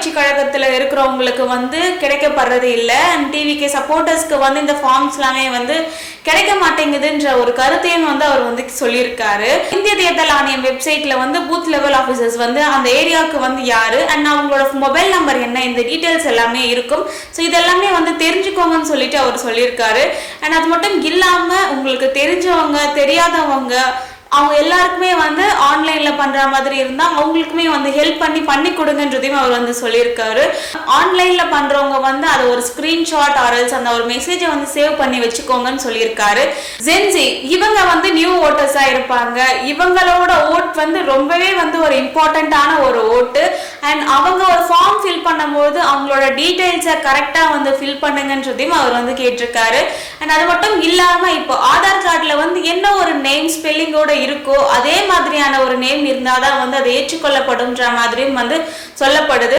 கட்சி கழகத்துல இருக்கிறவங்களுக்கு வந்து கிடைக்கப்படுறது இல்லை. அண்ட் டிவிகே சப்போர்ட்டர்ஸ்க்கு வந்து இந்த ஃபார்ம்ஸ் எல்லாமே வந்து கிடைக்க மாட்டேங்குதுன்ற ஒரு கருத்தையும் வந்து அவர் வந்து சொல்லியிருக்காரு. இந்திய தேர்தல் ஆணையம் வெப்சைட்ல வந்து பூத் லெவல் ஆஃபீஸர்ஸ் வந்து அந்த ஏரியாவுக்கு வந்து யாரு அண்ட் அவங்களோட மொபைல் நம்பர் என்ன, இந்த டீட்டெயில்ஸ் எல்லாமே இருக்கும். ஸோ இதெல்லாமே வந்து தெரிஞ்சுக்கோங்கன்னு சொல்லிட்டு அவர் சொல்லியிருக்காரு. அண்ட் அது மட்டும் இல்லாம உங்களுக்கு தெரிஞ்சவங்க தெரியாதவங்க அவங்க எல்லாருக்குமே வந்து ஆன்லைன்ல பண்ற மாதிரி இருந்தா அவங்களுக்குமே வந்து ஹெல்ப் பண்ணி கொடுங்கன்றதையும் அவர் வந்து சொல்லியிருக்காரு. ஆன்லைன்ல பண்றவங்க வந்து அதை ஒரு ஸ்கிரீன்ஷாட் ஆர்எல்ஸ் அந்த ஒரு மெசேஜை வந்து சேவ் பண்ணி வச்சுக்கோங்கன்னு சொல்லியிருக்காரு. ஜென்சி இவங்க வந்து நியூ ஓட்டர்ஸா இருப்பாங்க. இவங்களோட ஓட் வந்து ரொம்பவே வந்து ஒரு இம்பார்ட்டன்டான ஒரு ஓட்டு. அண்ட் அவங்க ஒரு ஃபார்ம் ஃபில் பண்ணும்போது அவங்களோட டீடைல்ஸை கரெக்டா வந்து ஃபில் பண்ணுங்கன்றதையும் அவர் வந்து கேட்டிருக்காரு. அண்ட் அது மட்டும் இல்லாம இப்போ ஆதார் கார்டுல வந்து என்ன ஒரு நேம் ஸ்பெல்லிங்கோட இருக்கோ அதே மாதிரியான ஒரு நேம் இருந்தாதான் வந்து அது ஏற்றுக்கொள்ளப்படும்ன்ற மாதிரியும் வந்து சொல்லப்படுது.